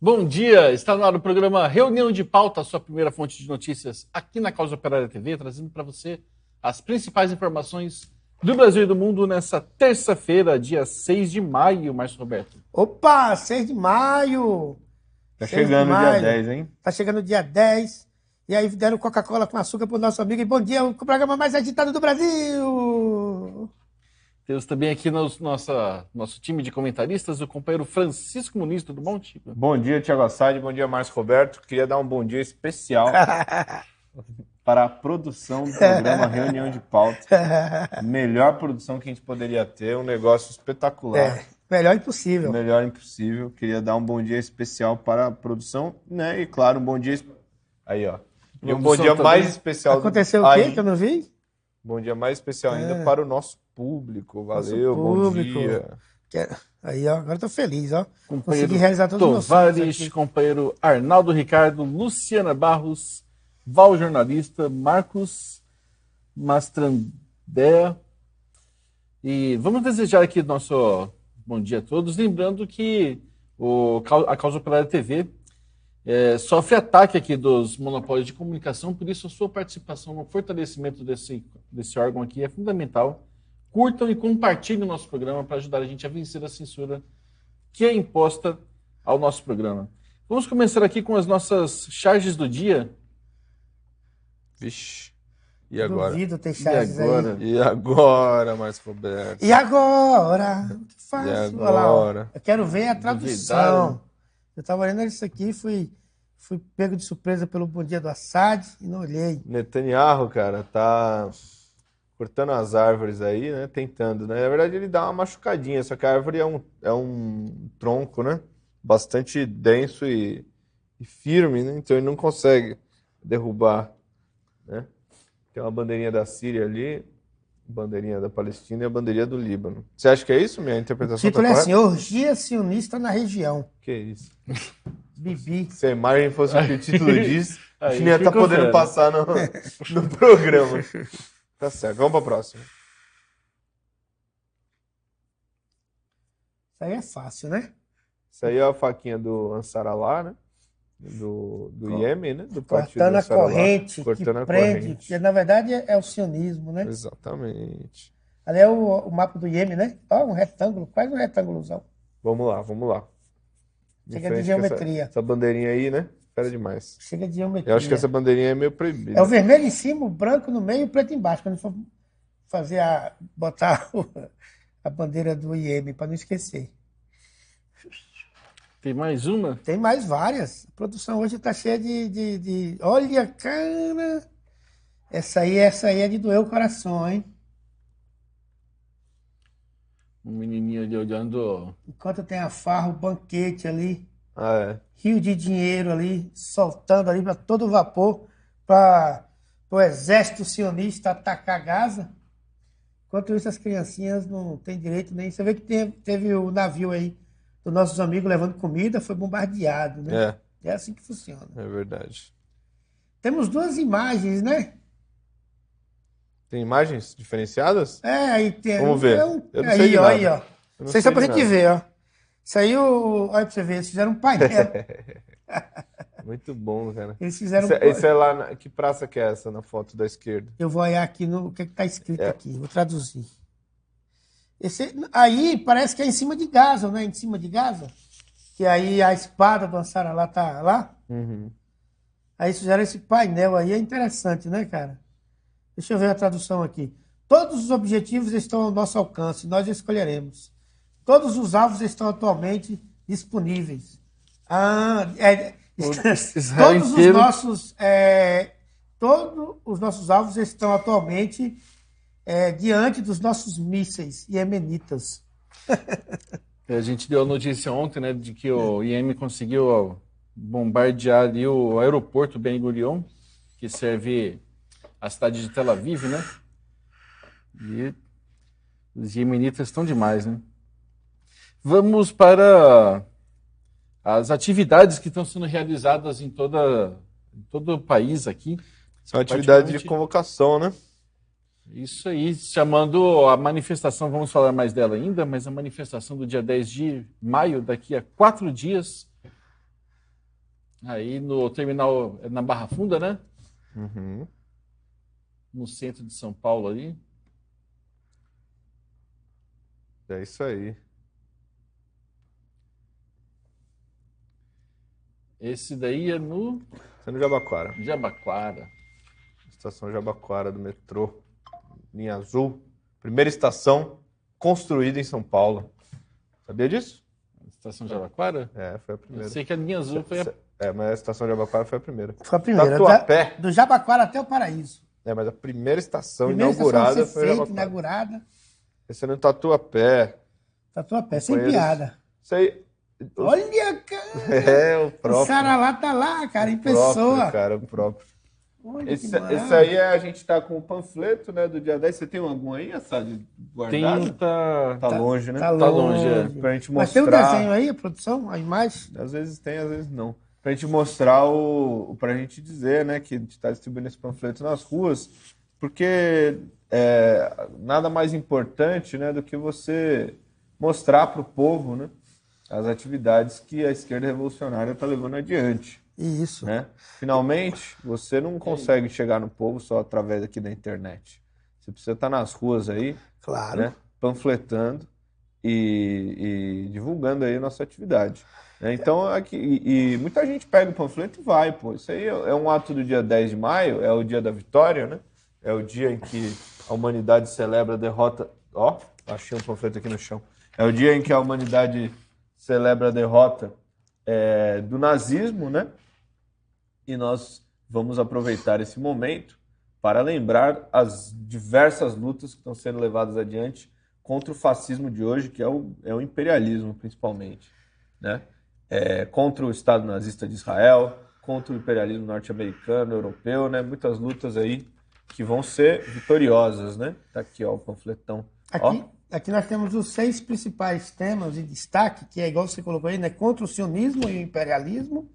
Bom dia, está no ar o programa Reunião de Pauta, a sua primeira fonte de notícias aqui na Causa Operária TV, trazendo para você as principais informações do Brasil e do mundo nessa terça-feira, dia 6 de maio, Márcio Roberto. Opa, 6 de maio! Tá 6 de chegando o dia maio. 10, hein? Tá chegando o dia 10. E aí deram Coca-Cola com açúcar pro nosso amigo. E bom dia, o programa mais agitado do Brasil! Temos também aqui nosso time de comentaristas, o companheiro Francisco Muniz, tudo bom, Chico? Bom dia, Thiago Assad. Bom dia, Márcio Roberto. Queria dar um bom dia especial para a produção do programa Reunião de Pauta. Melhor produção que a gente poderia ter, um negócio espetacular. Melhor impossível. Melhor impossível. Queria dar um bom dia especial para a produção, né? E claro, um bom dia... Aí, ó. E um bom dia mais especial... Aconteceu o quê que eu não vi? Bom dia mais especial ainda para o nosso público. Valeu, nosso público. Bom dia. Aí, ó, agora eu tô feliz, ó. Companheiro Consegui realizar todos os meus sonhos Tovares, aqui. companheiro Arnaldo Ricardo, Luciana Barros, Val Jornalista, Marcos Mastrandea. E vamos desejar aqui nosso bom dia a todos, lembrando que a Causa Operária TV sofre ataque aqui dos monopólios de comunicação, por isso a sua participação no fortalecimento desse órgão aqui é fundamental. Curtam e compartilhem o nosso programa para ajudar a gente a vencer a censura que é imposta ao nosso programa. Vamos começar aqui com as nossas charges do dia. Vixe. E agora? Duvido ter charges aí. E agora, Márcio Roberto? E agora? O que faço? E Olha lá, ó. agora? Eu quero ver a tradução. Eu estava olhando isso aqui, fui pego de surpresa pelo Bom Dia do Assad e não olhei. Netanyahu, cara, tá cortando as árvores aí, né? Tentando, né? Na verdade, ele dá uma machucadinha, só que a árvore é um tronco, né? Bastante denso e firme, né? Então ele não consegue derrubar, né? Tem uma bandeirinha da Síria ali, bandeirinha da Palestina e a bandeirinha do Líbano. Você acha que é isso? Minha O interpretação título tá é correta? assim, Orgia Sionista na Região. Que isso? Bibi. Se a imagem fosse o que o título diz, a gente não ia estar ficou podendo fera. passar no programa. Tá certo, vamos para a próxima. Isso aí é fácil, né? Isso aí é a faquinha do Ansar Allah, né? Do Iêmen, né? Do partido Cortando a Ansar Allah. corrente Cortando que a prende, corrente. que na verdade é o sionismo, né? Exatamente. Ali é o mapa do Iêmen, né? Ó, um retângulo, quase um retângulozão. Vamos lá. Em Chega de frente com geometria. essa bandeirinha aí, né? Fera demais. Chega de geometria. Eu acho que essa bandeirinha é meio proibida. É o vermelho em cima, o branco no meio e o preto embaixo. Quando for botar a bandeira do Iêmen, para não esquecer. Tem mais uma? Tem mais várias. A produção hoje está cheia de... Olha, cara! Essa aí é de doer o coração, hein? Um menininho ali olhando. Enquanto tem a farra, o banquete ali, Ah, é. rio de dinheiro ali, soltando ali para todo vapor, para o exército sionista atacar Gaza. Enquanto isso, as criancinhas não têm direito nem... Você vê que teve o navio aí dos nossos amigos levando comida, foi bombardeado, né? É assim que funciona. É verdade. Temos duas imagens, né? Tem imagens diferenciadas? Aí tem... Vamos ver. Eu não sei Aí, de ó, nada. aí, ó. Eu não Isso aí só sei pra de gente nada. ver, ó. Isso aí, olha pra você ver, eles fizeram um painel. Muito bom, cara. Eles fizeram Isso é lá que praça que é essa na foto da esquerda? Eu vou olhar aqui no o que está escrito aqui, vou traduzir. Aí parece que é em cima de Gaza, né? Em cima de Gaza. Que aí a espada do Ansar Allah tá lá. Uhum. Aí fizeram esse painel aí, é interessante, né, cara? Deixa eu ver a tradução aqui. Todos os objetivos estão ao nosso alcance, nós escolheremos. Todos os alvos estão atualmente disponíveis. Israel Todos os inteiro. todos os nossos alvos estão atualmente diante dos nossos mísseis iemenitas. A gente deu a notícia ontem, né, de que o Iêmen conseguiu bombardear ali o aeroporto Ben Gurion, que serve a cidade de Tel Aviv, né? E os iemenitas estão demais, né? Vamos para as atividades que estão sendo realizadas em todo o país aqui. São atividades de Particularmente- convocação, né? Isso aí, chamando a manifestação, vamos falar mais dela ainda, mas a manifestação do dia 10 de maio, daqui a 4 dias, Aí no terminal, na Barra Funda, né? Uhum. No centro de São Paulo ali. É isso aí. Esse daí é no Você é no Jabaquara. Jabaquara. Estação Jabaquara do metrô. Linha Azul. Primeira estação construída em São Paulo. Sabia disso? Estação Jabaquara? É, foi a Eu primeira. sei que a linha azul foi a... É, mas a estação Jabaquara foi a primeira. Foi a primeira. Tatuapé. Do Jabaquara até o Paraíso. É, mas a primeira estação Primeira inaugurada estação a ser foi a feita, Jabaquara. inaugurada. Esse é no Tatuapé. Tatuapé, sem Companheiros. piada. Isso aí. Olha, cara. É, o O próprio. Saravá tá lá, cara, em O próprio, pessoa. cara, o próprio. Olha que Esse maravilha. aí a gente tá com o panfleto, né, do dia 10. Você tem algum aí, Assad, guardado? Tem, tá... Tá longe, né? Tá Tá longe, longe. Pra gente Mas tem o mostrar. desenho aí, a produção, a imagem? Às vezes tem, às vezes não. Pra gente mostrar pra gente dizer, né, que a gente tá distribuindo esse panfleto nas ruas, porque nada mais importante, né, do que você mostrar pro povo, né, as atividades que a esquerda revolucionária tá levando adiante, Isso. né? Finalmente, você não consegue chegar no povo só através aqui da internet. Você precisa estar nas ruas aí, Claro. né, panfletando e divulgando aí a nossa atividade. Né? Então, aqui, e muita gente pega o panfleto e vai, pô. Isso aí é um ato do dia 10 de maio, é o dia da vitória, né? É o dia em que a humanidade celebra a derrota... Ó, achei um panfleto aqui no chão. É o dia em que a humanidade celebra a derrota do nazismo, né? E nós vamos aproveitar esse momento para lembrar as diversas lutas que estão sendo levadas adiante contra o fascismo de hoje, que é o imperialismo, principalmente, né? Contra o Estado nazista de Israel, contra o imperialismo norte-americano, europeu, né? Muitas lutas aí que vão ser vitoriosas, né? Tá aqui, ó, o panfletão. Aqui nós temos os 6 principais temas de destaque, que é igual você colocou aí, né? Contra o sionismo e o imperialismo,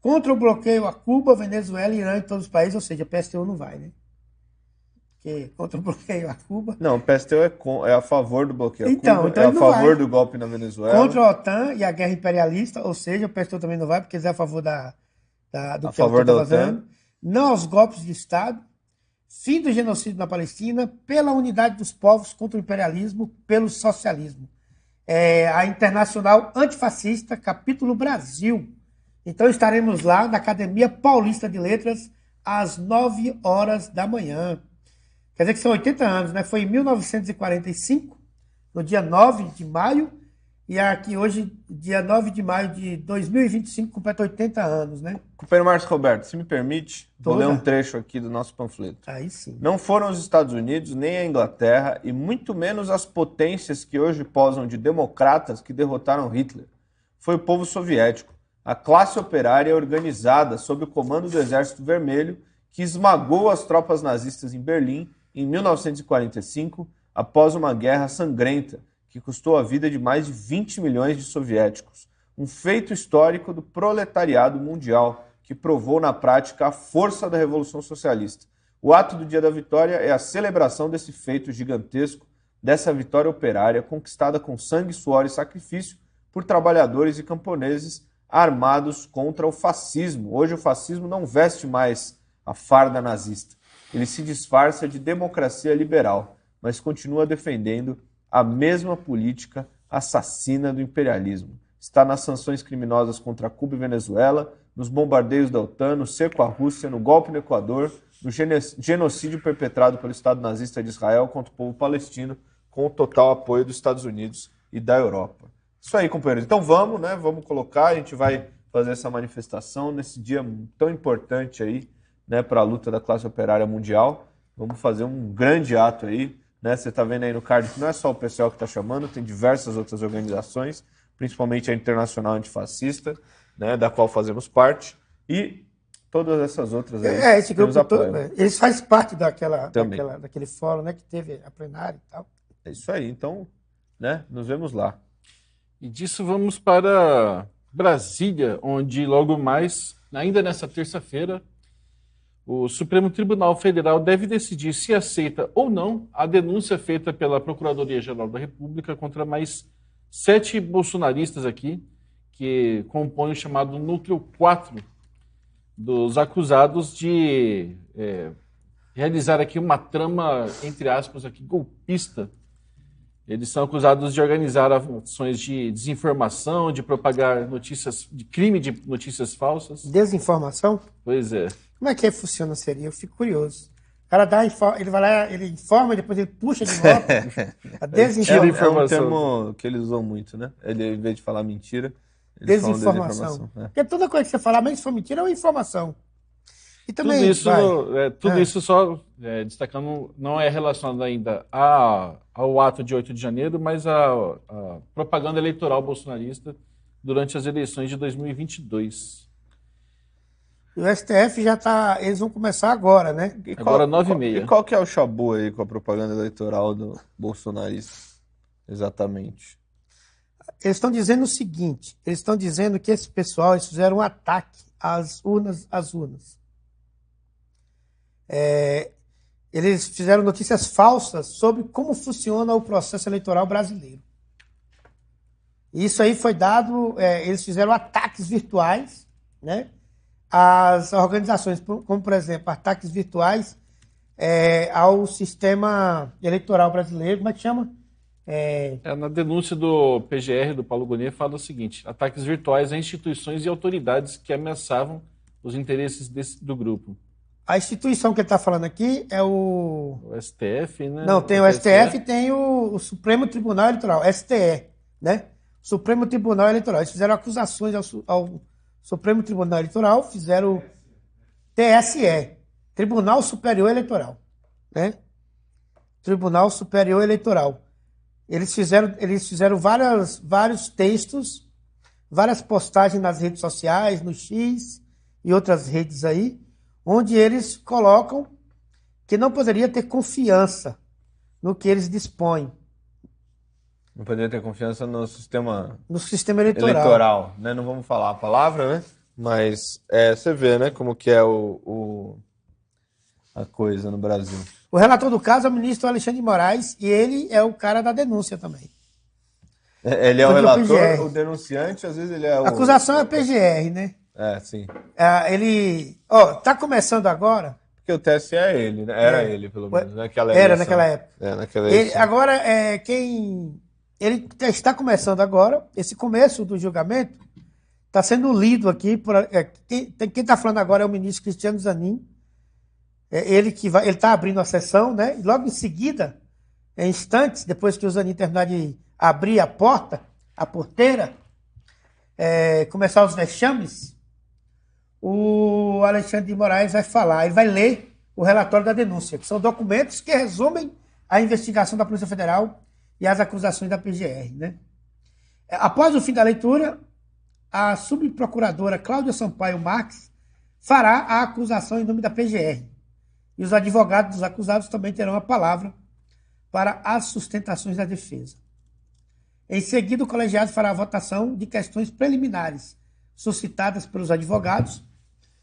contra o bloqueio a Cuba, Venezuela, Irã e todos os países, ou seja, a PSTU não vai, né? Porque contra o bloqueio a Cuba. Não, o PSTU é a favor do bloqueio a Então, Cuba, então é a ele não favor vai. do golpe na Venezuela. Contra a OTAN e a guerra imperialista, ou seja, o PSTU também não vai, porque eles é a favor do A que favor a da OTAN está OTAN. fazendo. Não aos golpes de Estado. Fim do genocídio na Palestina, pela unidade dos povos contra o imperialismo, pelo socialismo. A Internacional Antifascista, capítulo Brasil. Então estaremos lá na Academia Paulista de Letras, às 9 horas da manhã. Quer dizer que são 80 anos, né? Foi em 1945, no dia 9 de maio, e aqui hoje, dia 9 de maio de 2025, completa 80 anos, né? Companheiro Márcio Roberto, se me permite, vou ler um Toda. trecho aqui do nosso panfleto. Aí sim. Não foram os Estados Unidos, nem a Inglaterra, e muito menos as potências que hoje posam de democratas que derrotaram Hitler. Foi o povo soviético, a classe operária organizada sob o comando do Exército Vermelho, que esmagou as tropas nazistas em Berlim em 1945, após uma guerra sangrenta que custou a vida de mais de 20 milhões de soviéticos. Um feito histórico do proletariado mundial, que provou na prática a força da Revolução Socialista. O ato do Dia da Vitória é a celebração desse feito gigantesco, dessa vitória operária conquistada com sangue, suor e sacrifício por trabalhadores e camponeses armados contra o fascismo. Hoje o fascismo não veste mais a farda nazista. Ele se disfarça de democracia liberal, mas continua defendendo a mesma política assassina do imperialismo. Está nas sanções criminosas contra Cuba e Venezuela, nos bombardeios da OTAN, no cerco à Rússia, no golpe no Equador, no genocídio perpetrado pelo Estado nazista de Israel contra o povo palestino, com o total apoio dos Estados Unidos e da Europa. Isso aí, companheiros. Então vamos, né? Vamos colocar, a gente vai fazer essa manifestação nesse dia tão importante aí, né, para a luta da classe operária mundial. Vamos fazer um grande ato aí, né? Você está vendo aí no card que não é só o PCO que está chamando, tem diversas outras organizações, principalmente a Internacional Antifascista, né, da qual fazemos parte, e todas essas outras aí. Esse grupo todo, eles fazem parte daquele fórum, né, que teve a plenária e tal. É isso aí, então, né, nos vemos lá. E disso vamos para Brasília, onde logo mais, ainda nessa terça-feira, o Supremo Tribunal Federal deve decidir se aceita ou não a denúncia feita pela Procuradoria-Geral da República contra mais 7 bolsonaristas aqui, que compõe o chamado núcleo 4 dos acusados de realizar aqui uma trama, entre aspas, aqui, golpista. Eles são acusados de organizar ações de desinformação, de propagar notícias, de crime de notícias falsas. Desinformação? Pois é. Como é que funciona seria? Eu fico curioso. O cara ele vai lá, ele informa, depois ele puxa de volta. A desinformação. É um termo que eles usam muito, né? Ele, em vez de falar mentira, eles falam desinformação. É. Porque toda coisa que você falar, mesmo se for mentira, é uma informação. E também tudo isso só destacando, não é relacionado ainda ao ato de 8 de janeiro, mas à propaganda eleitoral bolsonarista durante as eleições de 2022. E o STF já está... Eles vão começar agora, né? Agora 9h30. E qual que é o chabu aí com a propaganda eleitoral do bolsonarista? Exatamente. Eles estão dizendo o seguinte, eles estão dizendo que esse pessoal, eles fizeram um ataque às urnas. Eles fizeram notícias falsas sobre como funciona o processo eleitoral brasileiro. Isso aí foi dado, eles fizeram ataques virtuais, né, às organizações, como, por exemplo, ataques virtuais ao sistema eleitoral brasileiro. Como é que chama? Na denúncia do PGR, do Paulo Gonet, fala o seguinte: ataques virtuais a instituições e autoridades que ameaçavam os interesses do grupo. A instituição que ele está falando aqui é o STF, né? Não, tem o STF e tem o Supremo Tribunal Eleitoral, STE, né? Supremo Tribunal Eleitoral. Eles fizeram acusações ao Supremo Tribunal Eleitoral, fizeram TSE, Tribunal Superior Eleitoral, né? Tribunal Superior Eleitoral. Eles fizeram vários textos, várias postagens nas redes sociais, no X e outras redes aí, onde eles colocam que não poderia ter confiança no que eles dispõem. Não poderia ter confiança no sistema eleitoral, né? Não vamos falar a palavra, né? Mas você vê, né, como que é a coisa no Brasil. O relator do caso é o ministro Alexandre de Moraes e ele é o cara da denúncia também. Ele é o relator, o denunciante, às vezes ele é o... A acusação é PGR, né? Sim. Ele... tá começando agora... Porque o TSE é ele, né? Era ele, pelo menos, naquela eleição. Era naquela época. Naquela eleição. Agora, ele está começando agora, esse começo do julgamento está sendo lido aqui, quem está falando agora é o ministro Cristiano Zanin, ele está abrindo a sessão, né? E logo em seguida, em instantes, depois que o Zanin terminar de abrir a porteira, começar os vexames, o Alexandre de Moraes vai falar, ele vai ler o relatório da denúncia, que são documentos que resumem a investigação da Polícia Federal e as acusações da PGR, né? Após o fim da leitura, a subprocuradora Cláudia Sampaio Marques fará a acusação em nome da PGR. E os advogados dos acusados também terão a palavra para as sustentações da defesa. Em seguida, o colegiado fará a votação de questões preliminares suscitadas pelos advogados,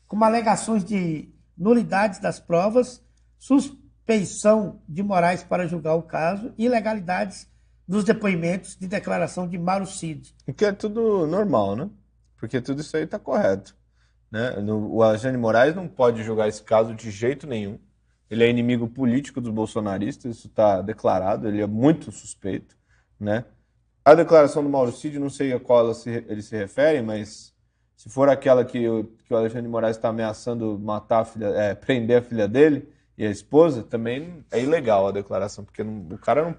como alegações de nulidades das provas, suspeição de Moraes para julgar o caso e ilegalidades dos depoimentos de declaração de Mauro Cid. Que é tudo normal, né? Porque tudo isso aí está correto, né? O Alexandre de Moraes não pode julgar esse caso de jeito nenhum. Ele é inimigo político dos bolsonaristas, isso está declarado, ele é muito suspeito, né? A declaração do Mauro Cid, não sei a qual ele se refere, mas se for aquela que o Alexandre de Moraes está ameaçando matar prender a filha dele e a esposa, também é ilegal a declaração, porque o cara não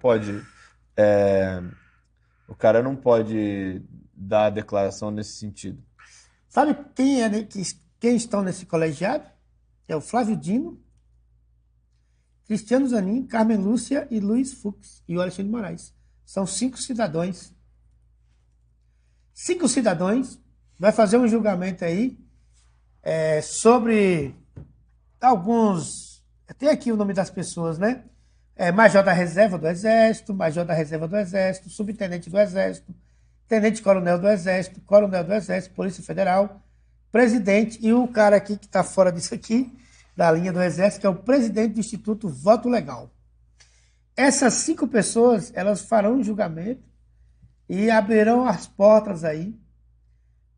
pode dar a declaração nesse sentido. Sabe quem estão nesse colegiado? É o Flávio Dino, Cristiano Zanin, Carmen Lúcia e Luiz Fux e o Alexandre de Moraes. São 5 cidadãos. 5 cidadãos. Vai fazer um julgamento aí sobre alguns... Tem aqui o nome das pessoas, né? Major da Reserva do Exército, Major da Reserva do Exército, Subtenente do Exército, Tenente-Coronel do Exército, Coronel do Exército, Polícia Federal, Presidente e o cara aqui que está fora disso aqui, da linha do Exército, que é o Presidente do Instituto Voto Legal. Essas 5 pessoas, elas farão um julgamento e abrirão as portas aí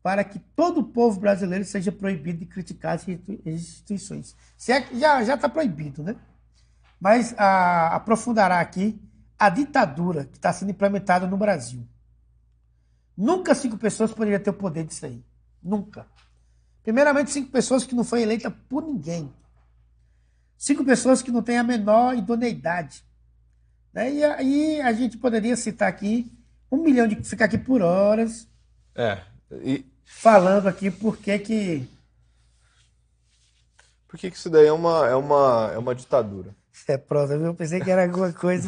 para que todo o povo brasileiro seja proibido de criticar as instituições. Se é que já está proibido, né? Mas aprofundará aqui a ditadura que está sendo implementada no Brasil. Nunca 5 pessoas poderiam ter o poder disso aí. Nunca. Primeiramente, 5 pessoas que não foram eleitas por ninguém. 5 pessoas que não têm a menor idoneidade. Né? E aí a gente poderia citar aqui 1 milhão de ficar aqui por horas. Falando aqui por que isso daí é uma ditadura. É pronto, eu pensei que era alguma coisa.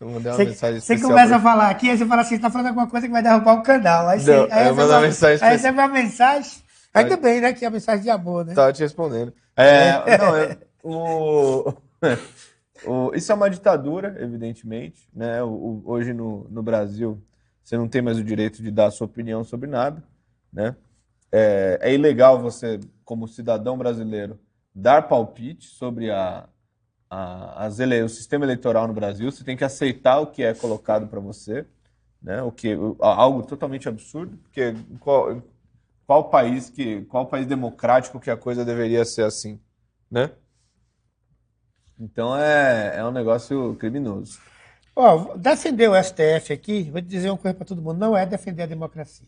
Eu mandei uma mensagem Você especial. começa a falar aqui, aí você fala assim, você tá falando alguma coisa que vai derrubar o canal. Aí você, Não, eu mandei uma mensagem especial. Aí recebe uma mensagem. Ainda bem, né? Que é a mensagem de amor, né? Tava te respondendo. Isso é uma ditadura, evidentemente, né? Hoje no Brasil, você não tem mais o direito de dar a sua opinião sobre nada, né? É ilegal você, como cidadão brasileiro, dar palpite sobre o sistema eleitoral no Brasil. Você tem que aceitar o que é colocado para você, né? Algo totalmente absurdo, porque qual país democrático que a coisa deveria ser assim, né? Então é um negócio criminoso. Defender o STF aqui, vou te dizer uma coisa para todo mundo, não é defender a democracia.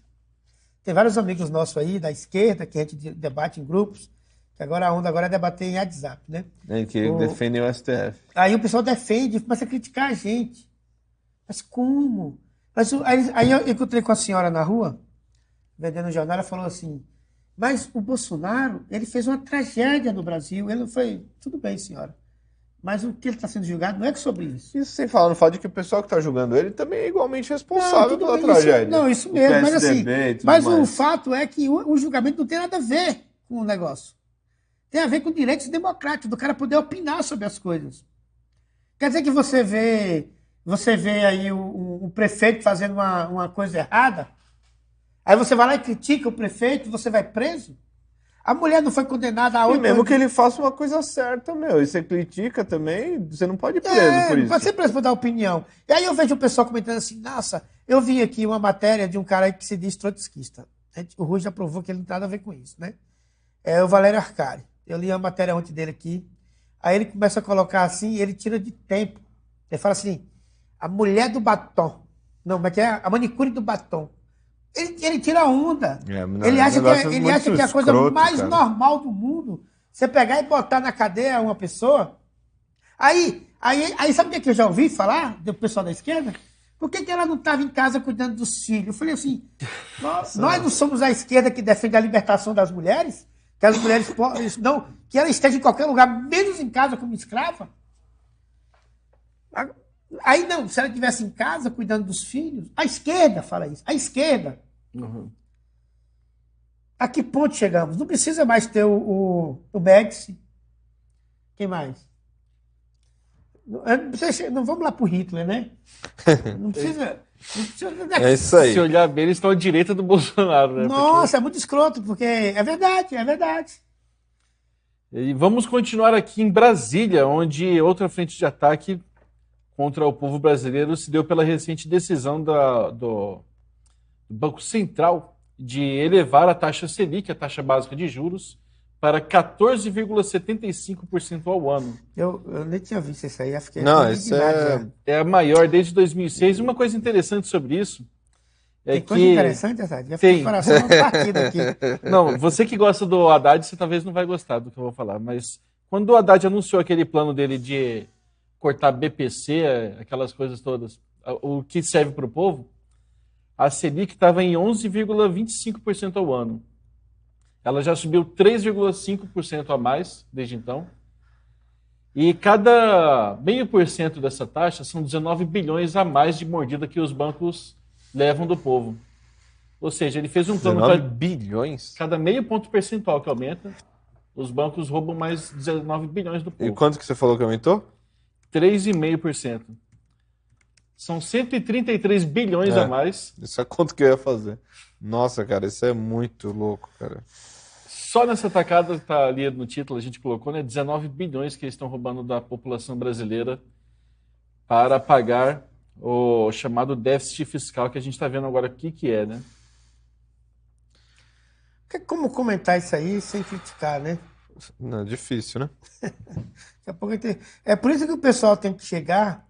Tem vários amigos nossos aí da esquerda que a gente debate em grupos, que agora a onda é debater em WhatsApp, né? Que defendem o STF. Aí o pessoal defende, começa a criticar a gente. Mas como? Aí eu encontrei com a senhora na rua, vendendo um jornal, ela falou assim, mas o Bolsonaro, ele fez uma tragédia no Brasil. Ele foi, tudo bem, senhora. Mas o que ele está sendo julgado não é sobre isso. Isso sem falar no fato de que o pessoal que está julgando ele também é igualmente responsável pela tragédia. Isso mesmo. Mas assim, o fato é que o julgamento não tem nada a ver com o negócio. Tem a ver com direitos democráticos, do cara poder opinar sobre as coisas. Quer dizer que você vê aí o prefeito fazendo uma coisa errada, aí você vai lá e critica o prefeito, você vai preso? A mulher não foi condenada a 8 anos. E mesmo que ele faça uma coisa certa, e você critica também, você não pode ir preso por isso. Pode ser preso por dar opinião. E aí eu vejo o pessoal comentando assim, nossa, eu vi aqui uma matéria de um cara aí que se diz trotskista. O Rui já provou que ele não tem nada a ver com isso, né? É o Valério Arcari. Eu li a matéria ontem dele aqui. Aí ele começa a colocar assim, ele tira de tempo. Ele fala assim, a mulher do batom. Não, como é que é? A manicure do batom. Ele tira onda. Ele acha que é a coisa mais normal do mundo. Você pegar e botar na cadeia uma pessoa. Aí sabe o que eu já ouvi falar do pessoal da esquerda? Por que ela não estava em casa cuidando dos filhos? Eu falei assim, nós não somos a esquerda que defende a libertação das mulheres? Que as mulheres não, que ela esteja em qualquer lugar, menos em casa como escrava? Aí não, se ela estivesse em casa cuidando dos filhos, a esquerda fala isso, a esquerda. Uhum. A que ponto chegamos? Não precisa mais ter o Médici. Quem mais? Não vamos lá pro Hitler, né? Não precisa. É isso aí. Se olhar bem, eles estão à direita do Bolsonaro, né? Nossa, é muito escroto, porque é verdade, é verdade. E vamos continuar aqui em Brasília, onde outra frente de ataque contra o povo brasileiro se deu pela recente decisão do Banco Central de elevar a taxa Selic, a taxa básica de juros, para 14,75% ao ano. Eu nem tinha visto isso aí, fiquei isso é a maior desde 2006. Uma coisa interessante sobre isso é Tem que... coisa interessante, essa? Já tem. Coração uma partida aqui. Não, você que gosta do Haddad, você talvez não vai gostar do que eu vou falar, mas quando o Haddad anunciou aquele plano dele de cortar BPC, aquelas coisas todas, o que serve para o povo, a Selic estava em 11,25% ao ano. Ela já subiu 3,5% a mais desde então. E cada 0,5% dessa taxa são 19 bilhões a mais de mordida que os bancos levam do povo. Ou seja, ele fez um plano... 19 bilhões? Cada 0,5 ponto percentual que aumenta, os bancos roubam mais 19 bilhões do povo. E quanto que você falou que aumentou? 3,5%. São 133 bilhões a mais. Isso é quanto que eu ia fazer. Nossa, cara, isso é muito louco, cara. Só nessa tacada, tá ali no título, a gente colocou, né? 19 bilhões que eles estão roubando da população brasileira para pagar o chamado déficit fiscal, que a gente está vendo agora o que é, né? Como comentar isso aí sem criticar, né? Não, é difícil, né? Daqui a pouco é por isso que o pessoal tem que chegar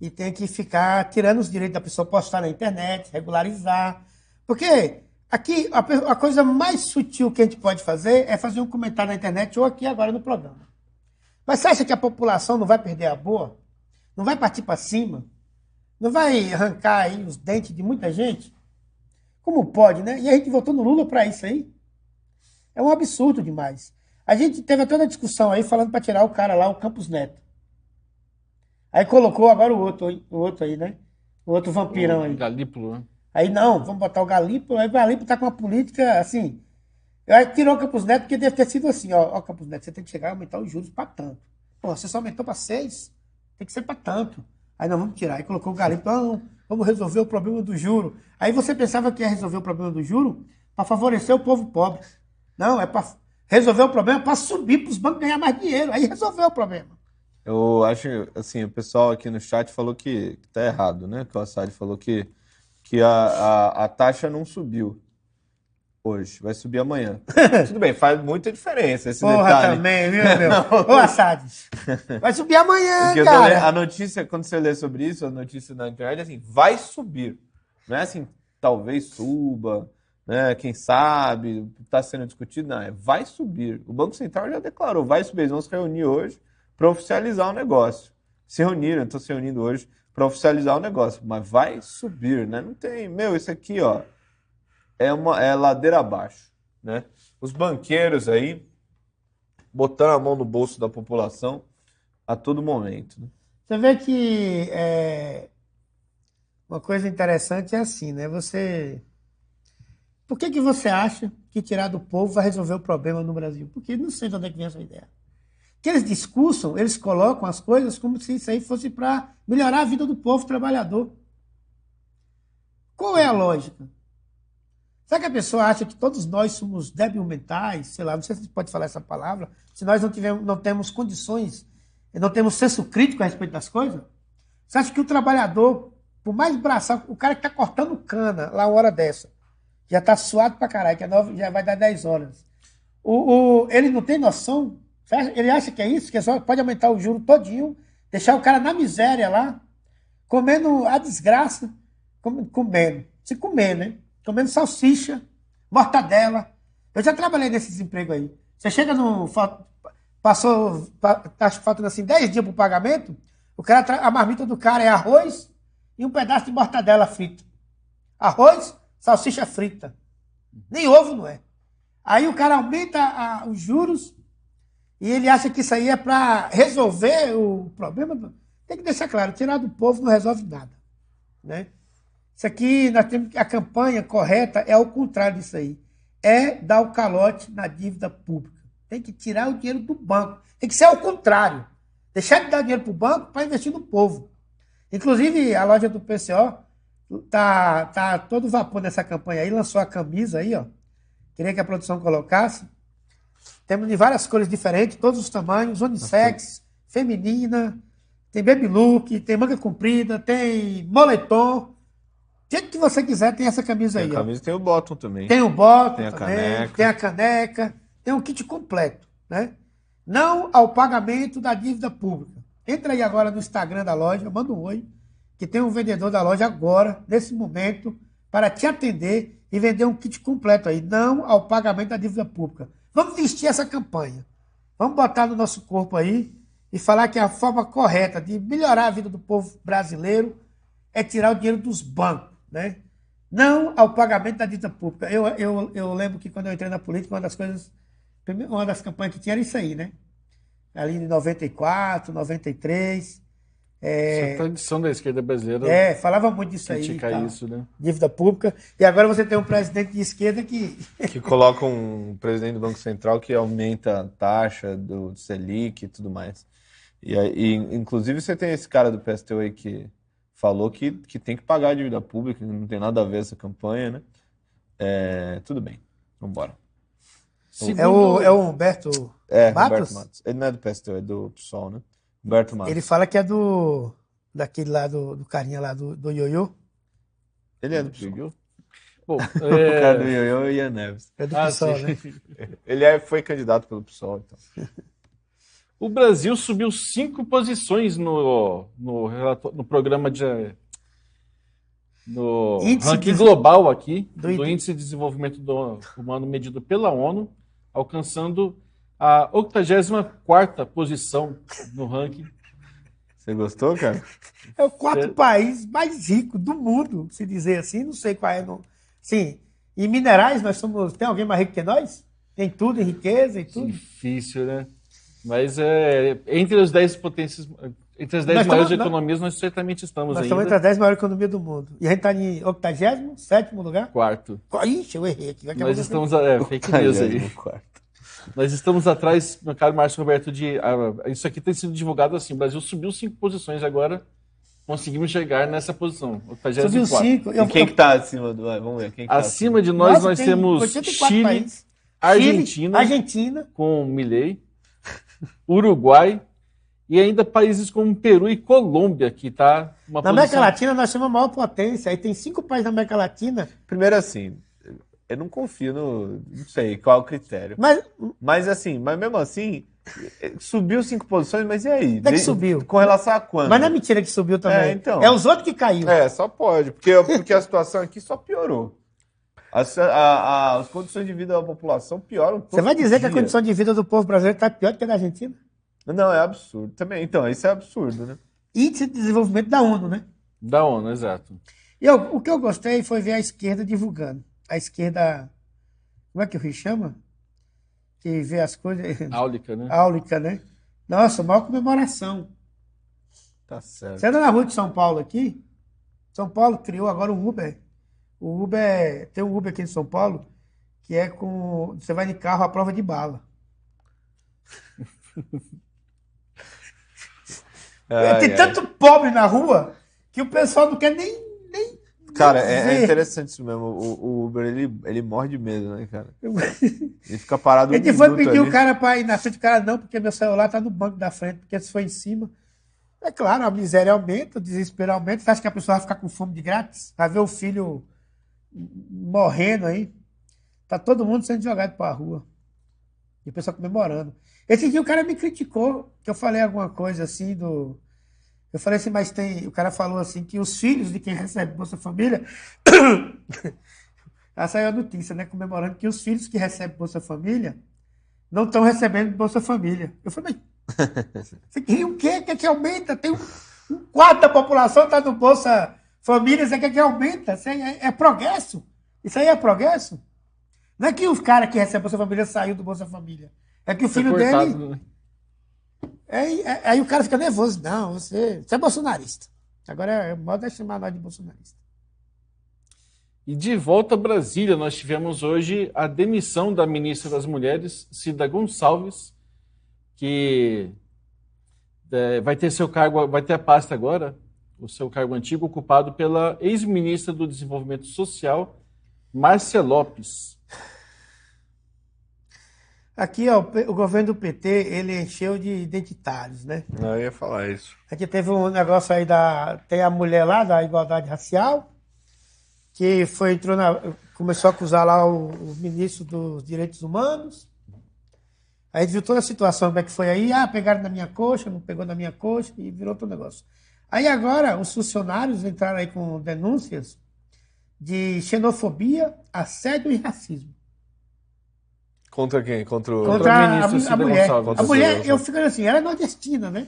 e tem que ficar tirando os direitos da pessoa postar na internet, regularizar. Porque aqui a coisa mais sutil que a gente pode fazer é fazer um comentário na internet ou aqui agora no programa. Mas você acha que a população não vai perder a boa? Não vai partir para cima? Não vai arrancar aí os dentes de muita gente? Como pode, né? E a gente votou no Lula para isso aí. É um absurdo demais. A gente teve toda a discussão aí falando para tirar o cara lá, o Campos Neto. Aí colocou agora o outro aí, né? O outro vampirão aí. O Galípolo, né? Aí não, vamos botar o Galípolo. Aí o Galípolo tá com uma política assim. Aí tirou o Campos Neto porque deve ter sido assim, ó, Campos Neto, você tem que chegar e aumentar os juros para tanto. Pô, você só aumentou para 6, tem que ser para tanto. Aí não, vamos tirar. Aí colocou o Galípolo, não, vamos resolver o problema do juro. Aí você pensava que ia resolver o problema do juro para favorecer o povo pobre. Não, é para resolver o problema para subir para os bancos ganhar mais dinheiro. Aí resolveu o problema. Eu acho, assim, o pessoal aqui no chat falou que tá errado, né? Que o Assad falou que a taxa não subiu hoje, vai subir amanhã. Tudo bem, faz muita diferença esse Porra, detalhe. também, viu, meu? Ô, Assad, vai subir amanhã, Porque cara. a notícia, quando você lê sobre isso, a notícia na internet é assim, vai subir. Não é assim, talvez suba, né? Quem sabe, está sendo discutido, não, é vai subir. O Banco Central já declarou, vai subir, eles vão se reunir hoje para oficializar o negócio. Se reuniram, estão se reunindo hoje para oficializar o negócio, mas vai subir, né? Não tem, isso aqui, ó, é ladeira abaixo, né? Os banqueiros aí botando a mão no bolso da população a todo momento, né? Você vê que uma coisa interessante é assim, né? Por que você acha que tirar do povo vai resolver o problema no Brasil? Porque não sei de onde é que vem essa ideia. Que eles discursam, eles colocam as coisas como se isso aí fosse para melhorar a vida do povo trabalhador. Qual é a lógica? Será que a pessoa acha que todos nós somos débil mentais? Sei lá, não sei se pode falar essa palavra. Se nós não temos condições, não temos senso crítico a respeito das coisas? Você acha que o trabalhador, por mais braçal, o cara que está cortando cana lá uma hora dessa, já está suado pra caralho, que já vai dar 10 horas. Ele não tem noção? Ele acha que é isso? Que só pode aumentar o juro todinho, deixar o cara na miséria lá, comendo a desgraça, se comer, né? Comendo salsicha, mortadela. Eu já trabalhei nesses empregos aí. Você chega no... Tá faltando assim 10 dias pro pagamento, a marmita do cara é arroz e um pedaço de mortadela frita. Arroz, salsicha frita. Nem ovo não é. Aí o cara aumenta os juros e ele acha que isso aí é para resolver o problema. Tem que deixar claro, tirar do povo não resolve nada, né? Isso aqui, nós temos a campanha correta é ao contrário disso aí. É dar o calote na dívida pública. Tem que tirar o dinheiro do banco. Tem que ser ao contrário. Deixar de dar dinheiro para o banco para investir no povo. Inclusive, a loja do PCO tá todo vapor nessa campanha aí. Lançou a camisa aí, ó. Queria que a produção colocasse. Temos de várias cores diferentes, todos os tamanhos, unissex, feminina, tem baby look, tem manga comprida, tem moletom. O que você quiser, tem essa camisa aí. A camisa tem o bottom também. Tem o bottom tem a também, caneca. tem a caneca, tem um kit completo, né? Não ao pagamento da dívida pública. Entra aí agora no Instagram da loja, manda um oi, que tem um vendedor da loja agora, nesse momento, para te atender e vender um kit completo aí. Não ao pagamento da dívida pública. Vamos vestir essa campanha. Vamos botar no nosso corpo aí e falar que a forma correta de melhorar a vida do povo brasileiro é tirar o dinheiro dos bancos, né? Não ao pagamento da dívida pública. Eu lembro que quando eu entrei na política, uma das campanhas que tinha era isso aí, né? Ali em 94, 93. Essa é a tradição da esquerda brasileira. Falava muito disso aí. Criticar isso, né? Dívida pública. E agora você tem um presidente de esquerda que coloca um presidente do Banco Central que aumenta a taxa do Selic e tudo mais. E inclusive você tem esse cara do PSTU aí que falou que tem que pagar a dívida pública, não tem nada a ver essa campanha, né? Tudo bem, vamos embora. É o Humberto Matos? Humberto Matos. Ele não é do PSTU, é do PSOL, né? Humberto Matos. Ele fala que é daquele lá do carinha lá do Ioiô. Ele é do PSOL. Bom, O cara do Ioiô e Ian Neves. É do PSOL, sim. né? Ele foi candidato pelo PSOL, então. O Brasil subiu 5 posições no programa no Índice ranking de- global aqui, do do índice. Índice de Desenvolvimento Humano medido pela ONU, alcançando a 84ª posição no ranking. Você gostou, cara? É o quarto país mais rico do mundo, se dizer assim. Não sei qual é. Não. Sim, em minerais nós somos. Tem alguém mais rico que nós? Tem tudo, em riqueza e tudo. Difícil, né? Mas entre as 10 potências, entre as 10 Nós maiores estamos- economias, nós certamente estamos Nós ainda. estamos entre as 10 maiores economias do mundo. E a gente está em 87º lugar? Quarto. Ixi, eu errei aqui. Vai que Nós eu vou- estamos. Fake news aí. 44º. Nós estamos atrás, meu caro Márcio Roberto, isso aqui tem sido divulgado assim. O Brasil subiu 5 posições agora. Conseguimos chegar nessa posição. Subiu 5. E quem que tá acima do... Vamos ver, quem que tá Acima de nós, Nossa, nós tem temos 84 Chile, países. Argentina, Argentina. com Milei, Uruguai e ainda países como Peru e Colômbia, que está uma Na posição... América Latina nós somos a maior potência. Aí tem 5 países na América Latina. Primeiro assim, eu não confio no... Não sei qual é o critério. Mas Mas mesmo assim, subiu 5 posições, mas e aí? Onde é que subiu? Com relação a quando? não é mentira que subiu também. então. É os outros que caiu. Só pode, porque a situação aqui só piorou. As condições de vida da população pioram todo Você vai dizer que a dia. condição de vida do povo brasileiro está pior do que a da Argentina? Não, é absurdo. Também, então, isso é absurdo, né? Índice de desenvolvimento da ONU, né? Da ONU, exato. O que eu gostei foi ver a esquerda divulgando. A esquerda, como é que o Rio chama? Que vê as coisas. Áulica, né? Áulica, né? Nossa, maior comemoração. Tá certo. Você anda na rua de São Paulo aqui? São Paulo criou agora o Uber. Tem um Uber aqui em São Paulo que é com. Você vai de carro à prova de bala. Tem tanto pobre na rua que o pessoal não quer nem Cara, ver. é interessante isso mesmo. O Uber, ele morre de medo, né, cara? Ele fica parado A um gente foi minuto pedir ali. o cara para ir na frente, o cara não, porque meu celular tá no banco da frente, porque se foi em cima. É claro, a miséria aumenta, o desespero aumenta. Você acha que a pessoa vai ficar com fome de grátis? Vai ver o filho morrendo aí. Tá todo mundo sendo jogado para a rua. E o pessoal comemorando. Esse dia o cara me criticou, que eu falei alguma coisa assim do... Eu falei assim, mas tem... O cara falou assim que os filhos de quem recebe Bolsa Família... Aí saiu a notícia, né? Comemorando que os filhos que recebem Bolsa Família não estão recebendo Bolsa Família. Eu falei, mas você queria o quê? Quer que aumenta? Tem um quarto da população está no Bolsa Família, você quer que aumenta? Isso aí é progresso? Isso aí é progresso? Não é que os caras que recebem Bolsa Família saiu do Bolsa Família. É que o filho dele... Né? Aí o cara fica nervoso. Não, você é bolsonarista. Agora é moda chamar nós de bolsonarista. E de volta a Brasília, nós tivemos hoje a demissão da ministra das Mulheres, Cida Gonçalves, que vai ter seu cargo, vai ter a pasta agora, o seu cargo antigo, ocupado pela ex-ministra do Desenvolvimento Social, Márcia Lopes. Aqui, ó, o governo do PT, ele encheu de identitários, né? Eu ia falar isso. Aqui teve um negócio aí tem a mulher lá da igualdade racial, que começou a acusar lá o ministro dos Direitos Humanos. Aí a gente viu toda a situação, como é que foi aí. Pegaram na minha coxa, não pegou na minha coxa, e virou outro negócio. Aí agora, os funcionários entraram aí com denúncias de xenofobia, assédio e racismo. Contra quem? Contra A Cida mulher. Gonçalves. A mulher, eu fico assim, ela é nordestina, né?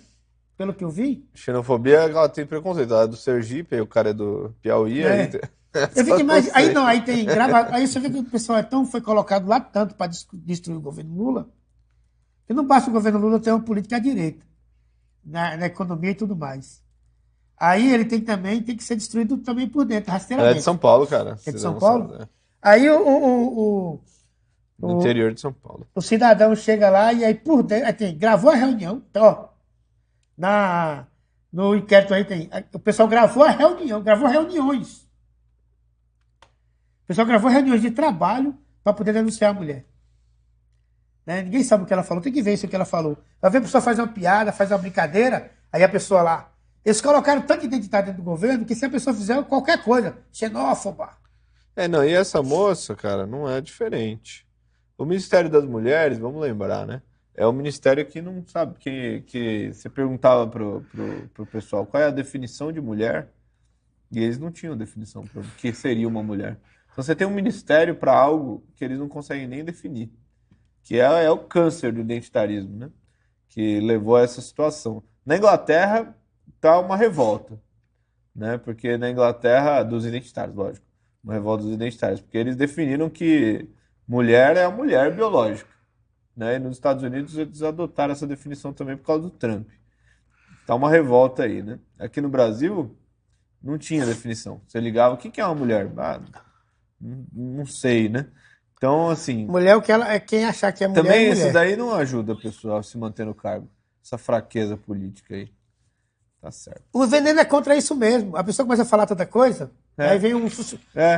Pelo que eu vi. Xenofobia, ela tem preconceito. Ela é do Sergipe, o cara é do Piauí. É. Eu fico imaginando. Aí tem aí você vê que o pessoal foi colocado lá tanto para destruir o governo Lula, que não basta o governo Lula ter uma política à direita, na economia e tudo mais. Aí ele tem que ser destruído também por dentro, Ela rasteiramente. é de São Paulo, cara. É de São Cida Paulo? Gonçalves, Aí No interior de São Paulo. o cidadão chega lá e aí por dentro, aí gravou a reunião, então, ó, no inquérito aí o pessoal gravou a reunião, gravou reuniões. O pessoal gravou reuniões de trabalho para poder denunciar a mulher. Né? Ninguém sabe o que ela falou, tem que ver isso que ela falou. Vai ver a pessoa faz uma piada, faz uma brincadeira, aí a pessoa lá. Eles colocaram tanta identidade dentro do governo que se a pessoa fizer qualquer coisa, xenófoba, Não, e essa moça, cara, não é diferente. O Ministério das Mulheres, vamos lembrar, né? É o ministério que não sabe, que você perguntava pro pessoal qual é a definição de mulher, e eles não tinham definição para o que seria uma mulher. Então você tem um ministério para algo que eles não conseguem nem definir, que é o câncer do identitarismo, né? Que levou a essa situação. Na Inglaterra tá uma revolta, né? Porque na Inglaterra, dos identitários, lógico, uma revolta dos identitários, porque eles definiram que mulher é a mulher biológica, né? E nos Estados Unidos eles adotaram essa definição também por causa do Trump. Tá uma revolta aí, né? Aqui no Brasil não tinha definição. Você ligava, o que é uma mulher? Não sei, né? Então, assim, Mulher, o que ela é quem achar que é mulher também é isso mulher. daí não ajuda a pessoa a se manter no cargo. Essa fraqueza política aí. Tá certo. O veneno é contra isso mesmo. A pessoa começa a falar tanta coisa, aí vem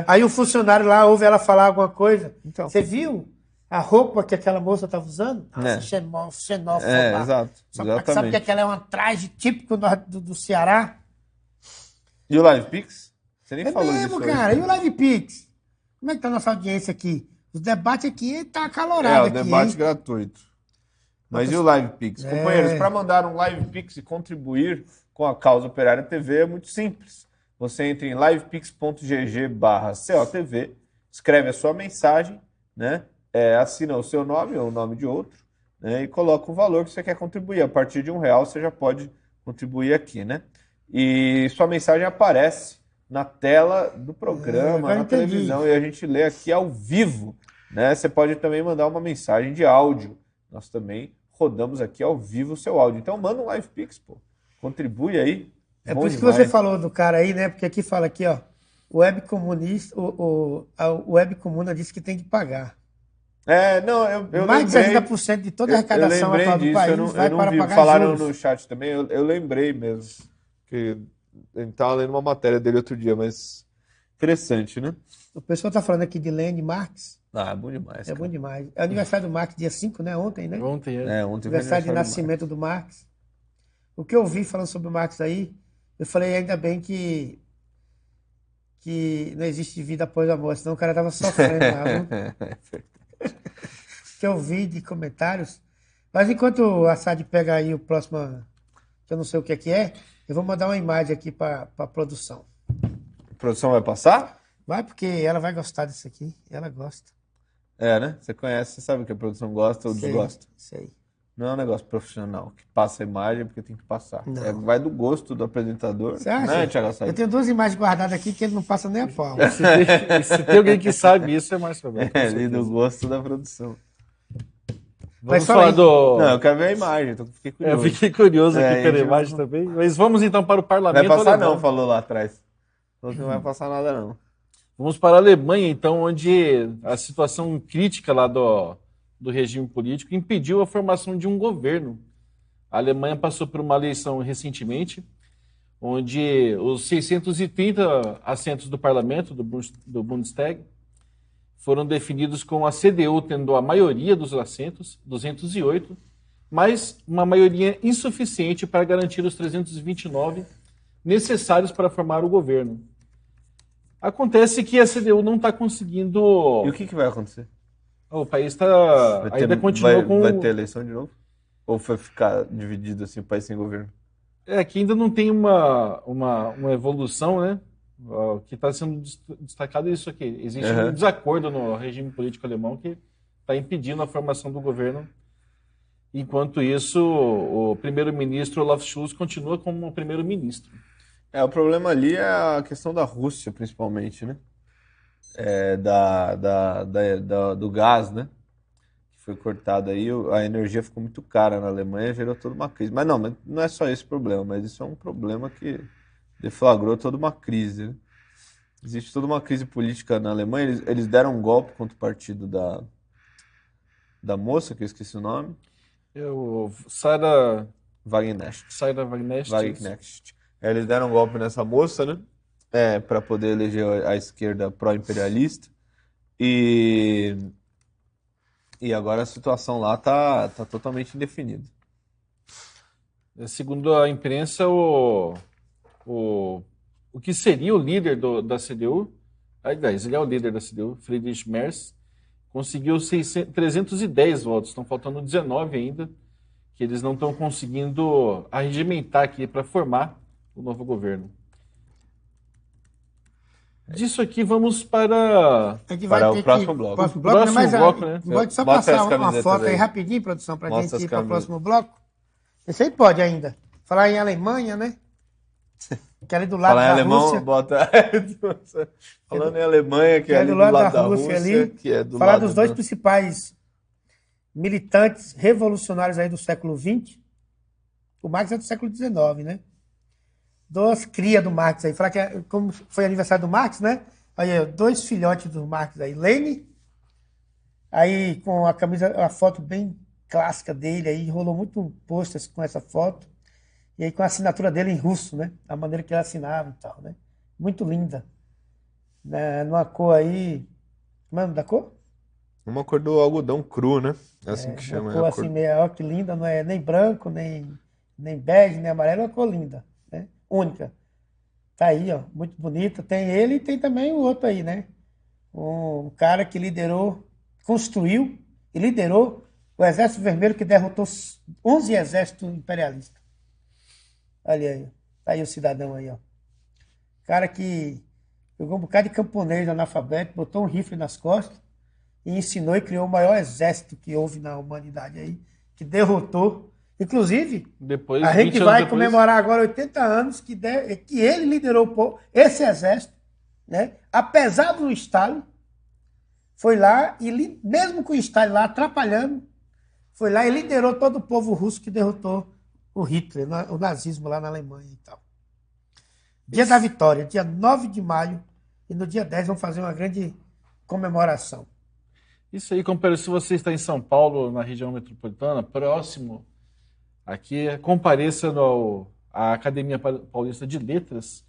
aí um funcionário lá ouve ela falar alguma coisa. Então. Você viu a roupa que aquela moça estava usando? Nossa, xenófoba. Exato. Sabe Exatamente. que aquela é um traje típico do Ceará? E o Live Pix? Você nem É falou mesmo, disso cara. hoje. E o Live Pix? Como é que tá a nossa audiência aqui? Os debates aqui tá acalorado O aqui, debate hein? gratuito. Mas e o Live Pix? É. Companheiros, para mandar um Live Pix e contribuir com a Causa Operária TV é muito simples. Você entra em livepix.gg/COTV, escreve a sua mensagem, né? Assina o seu nome ou o nome de outro, né? E coloca o valor que você quer contribuir. A partir de R$1 você já pode contribuir aqui, né? E sua mensagem aparece na tela do programa, na televisão, e a gente lê aqui ao vivo, né? Você pode também mandar uma mensagem de áudio. Nós também rodamos aqui ao vivo o seu áudio. Então manda um Live Pix, pô. Contribui aí. É por isso que você falou do cara aí, né? Porque aqui fala aqui, ó. O web comunista, a web comuna disse que tem que pagar. Não, eu mais lembrei. de 60% de toda a arrecadação atual do país vai eu não para vi. pagar Falaram juros. no chat também, eu lembrei mesmo. Que a gente estava lendo uma matéria dele outro dia, mas interessante, né? O pessoal está falando aqui de Lenin Marx. É bom demais. É bom demais. É aniversário do Marx, dia 5, né? Ontem, né? Ontem, ontem aniversário de nascimento do Marx. O que eu vi falando sobre o Marx aí, eu falei ainda bem que não existe vida após a morte, senão o cara tava sofrendo lá, viu? Que eu vi de comentários. Mas enquanto o Assad pega aí o próximo, que eu não sei o que é, eu vou mandar uma imagem aqui para a produção. A produção vai passar? Vai, porque ela vai gostar disso aqui. Ela gosta. Né? Você conhece, você sabe que a produção gosta ou desgosta. Sei. Não é um negócio profissional, que passa a imagem porque tem que passar. Não. Vai do gosto do apresentador. Você acha? Né, Thiago Assad? Eu tenho 2 imagens guardadas aqui que ele não passa nem a pau. Se tem alguém que sabe isso, é mais Roberto. Ali do gosto da produção. Vamos falar do... Não, eu quero ver a imagem, então fiquei curioso. Eu fiquei curioso aqui pela imagem também. Mas vamos então para o parlamento alemão. Vai passar alemão. não, falou lá atrás. Falou que não vai passar nada não. Vamos para a Alemanha, então, onde a situação crítica lá do regime político impediu a formação de um governo. A Alemanha passou por uma eleição recentemente, onde os 630 assentos do parlamento, do Bundestag, foram definidos com a CDU tendo a maioria dos assentos, 208, mas uma maioria insuficiente para garantir os 329 necessários para formar o governo. Acontece que a CDU não está conseguindo... E o que vai acontecer? O país ainda continua com... Vai ter eleição de novo? Ou vai ficar dividido assim, o país sem governo? Que ainda não tem uma evolução, né? O que está sendo destacado é isso aqui. Existe um desacordo no regime político alemão que está impedindo a formação do governo. Enquanto isso, o primeiro-ministro Olaf Scholz continua como primeiro-ministro. O problema ali é a questão da Rússia, principalmente, né? Do gás, né? Que foi cortado aí, a energia ficou muito cara na Alemanha, gerou toda uma crise. Mas não é só esse problema, mas isso é um problema que deflagrou toda uma crise, né? Existe toda uma crise política na Alemanha. Eles deram um golpe contra o partido da moça, que eu esqueci o nome. Sarah Wagenknecht. Eles deram um golpe nessa moça, né? Para poder eleger a esquerda pró-imperialista. E agora a situação lá tá totalmente indefinida. Segundo a imprensa, o que seria o líder da CDU Aliás, ele é o líder da CDU, Friedrich Merz, conseguiu 310 votos, estão faltando 19 ainda, que eles não estão conseguindo arregimentar aqui para formar o novo governo. Disso aqui, vamos para A gente vai Para o ter próximo que. bloco. Próximo bloco, né? Próximo Mas bloco, né? pode só Mostra as passar uma camisetas foto aí aí. rapidinho, produção, pra Mostra gente as ir para o camisetas. próximo bloco. Esse aí pode ainda. Falar em Alemanha, né? Que é ali do lado Falar em da alemão, Rússia. bota. Falando em Alemanha, que é ali do do lado lado da da Rússia Rússia, ali. que é do Falar lado dos dois da... principais militantes revolucionários aí do século XX. O Marx é do século XIX, né? Duas crias do Marx aí. Falar que como foi aniversário do Marx, né? Aí, dois filhotes do Marx aí. Lenin, aí com a camisa, a foto bem clássica dele aí, rolou muito posters com essa foto. E aí com a assinatura dele em russo, né? A maneira que ele assinava e tal, né? Muito linda. Né? Numa cor aí... Mano, da cor? Uma cor do algodão cru, né? É assim que Uma chama. É cor a assim, cor... meio, ó, que linda, não é nem branco, nem bege, nem amarelo, é uma cor linda, né? Única. Tá aí, ó, muito bonita. Tem ele e tem também o outro aí, né? Um cara que liderou, construiu e liderou o Exército Vermelho que derrotou 11 exércitos imperialistas. Olha aí, ó. Tá aí o cidadão aí, ó. Cara que pegou um bocado de camponês analfabeto, botou um rifle nas costas e ensinou e criou o maior exército que houve na humanidade aí, que derrotou. Inclusive, depois, a 20 gente anos vai depois, comemorar agora 80 anos que ele liderou esse exército, né? Apesar do Stalin, foi lá e, mesmo com o Stalin lá atrapalhando, foi lá e liderou todo o povo russo que derrotou o Hitler, o nazismo lá na Alemanha e tal. Dia da Vitória, dia 9 de maio, e no dia 10 vamos fazer uma grande comemoração. isso aí, companheiro, se você está em São Paulo, na região metropolitana, próximo aqui, compareça à Academia Paulista de Letras.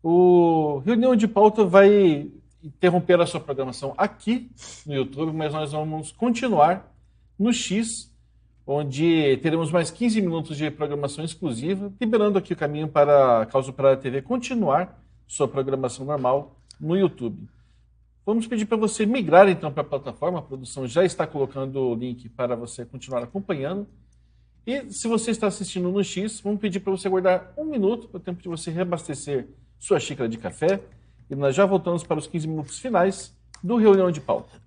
O Reunião de Pauta vai interromper a sua programação aqui no YouTube, mas nós vamos continuar no X, onde teremos mais 15 minutos de programação exclusiva, liberando aqui o caminho para a Causa Operária TV continuar sua programação normal no YouTube. Vamos pedir para você migrar então para a plataforma, a produção já está colocando o link para você continuar acompanhando. E se você está assistindo no X, vamos pedir para você guardar 1 minuto, para o tempo de você reabastecer sua xícara de café. E nós já voltamos para os 15 minutos finais do Reunião de Pauta.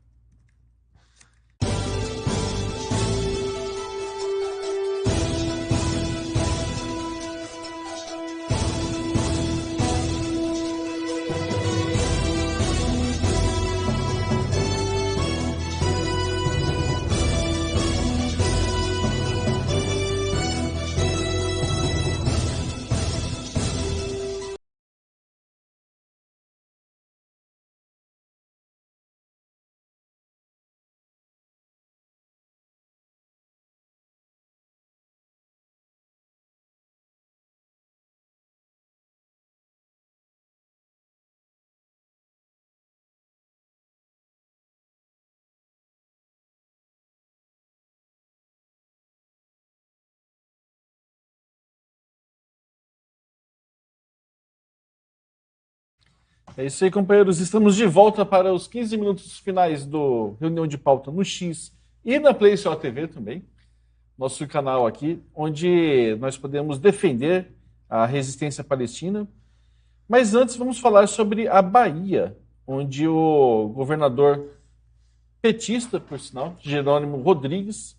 É isso aí, companheiros. Estamos de volta para os 15 minutos finais do Reunião de Pauta no X e na Play Só TV também. Nosso canal aqui, onde nós podemos defender a resistência palestina. Mas antes vamos falar sobre a Bahia, onde o governador petista, por sinal, Jerônimo Rodrigues,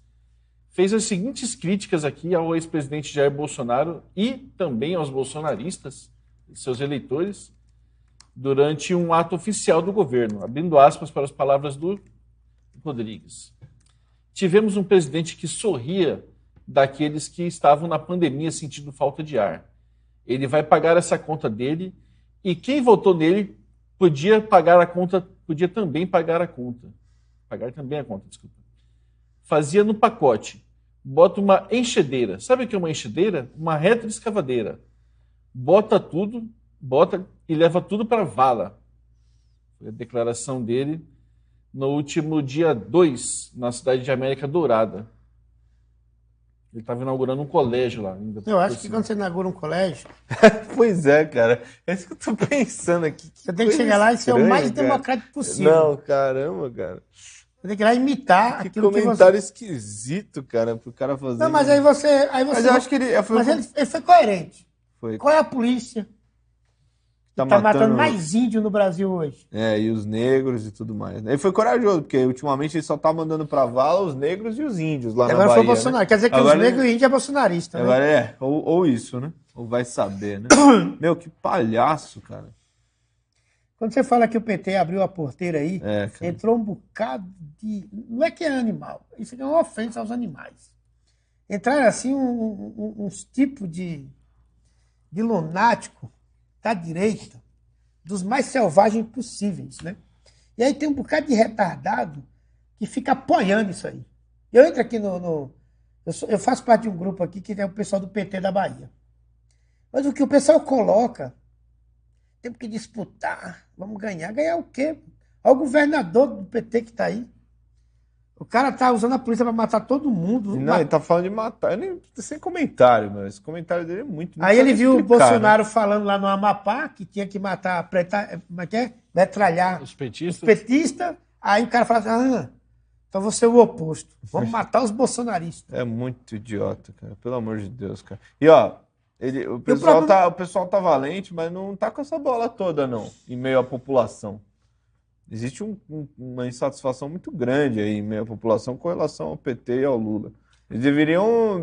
fez as seguintes críticas aqui ao ex-presidente Jair Bolsonaro e também aos bolsonaristas, seus eleitores, durante um ato oficial do governo, abrindo aspas para as palavras do Rodrigues. Tivemos um presidente que sorria daqueles que estavam na pandemia sentindo falta de ar. Ele vai pagar essa conta dele e quem votou nele podia pagar a conta, podia também pagar a conta. Pagar também a conta, desculpa. Fazia no pacote. Bota uma enxedeira. Sabe o que é uma enxedeira? Uma retroescavadeira. Bota tudo, bota e leva tudo para a vala. Foi a declaração dele no último dia 2, na cidade de América Dourada. Ele estava inaugurando um colégio lá. Ainda Eu acho que quando você inaugura um colégio, Pois é, cara. É isso que eu tô pensando aqui. você tem que chegar lá e ser o mais democrático possível. Não, caramba, cara. Você tem que ir lá imitar Que aquilo que comentário você... esquisito, cara, pro cara fazer. Não, mas aí você... Mas eu acho que ele Mas ele foi coerente. foi. Qual é a polícia que Tá tá matando matando- mais índio no Brasil hoje? É, e os negros e tudo mais. Ele foi corajoso, porque ultimamente ele só tá mandando pra vala os negros e os índios lá E na agora Bahia, foi Bolsonaro. né? Quer dizer que Agora os negros e índio é bolsonarista, né? Agora ou isso, né? Ou vai saber, né? Meu, que palhaço, cara. Quando você fala que o PT abriu a porteira aí, É, cara. entrou um bocado de... Não é que é animal, isso aqui é uma ofensa aos animais. Entraram assim uns tipos de lunático da direita, dos mais selvagens possíveis, né? E aí tem um bocado de retardado que fica apoiando isso aí. Eu entro aqui eu faço parte de um grupo aqui que é o pessoal do PT da Bahia. Mas o que o pessoal coloca, temos que disputar, vamos ganhar. Ganhar o quê? Olha o governador do PT que está aí. O cara tá usando a polícia para matar todo mundo. Não, ele tá falando de matar. Eu nem, sem comentário, meu. Esse comentário dele é muito. não Aí precisa ele viu o explicar, Bolsonaro falando lá no Amapá que tinha que matar, como é que é? Metralhar Os os petistas. petistas. Aí o cara fala assim, então você é o oposto. Vamos matar os bolsonaristas. Né? É muito idiota, cara. Pelo amor de Deus, cara. E ó, o pessoal tá valente, mas não tá com essa bola toda, não, em meio à população. Existe uma insatisfação muito grande aí em meio à população com relação ao PT e ao Lula. Eles deveriam,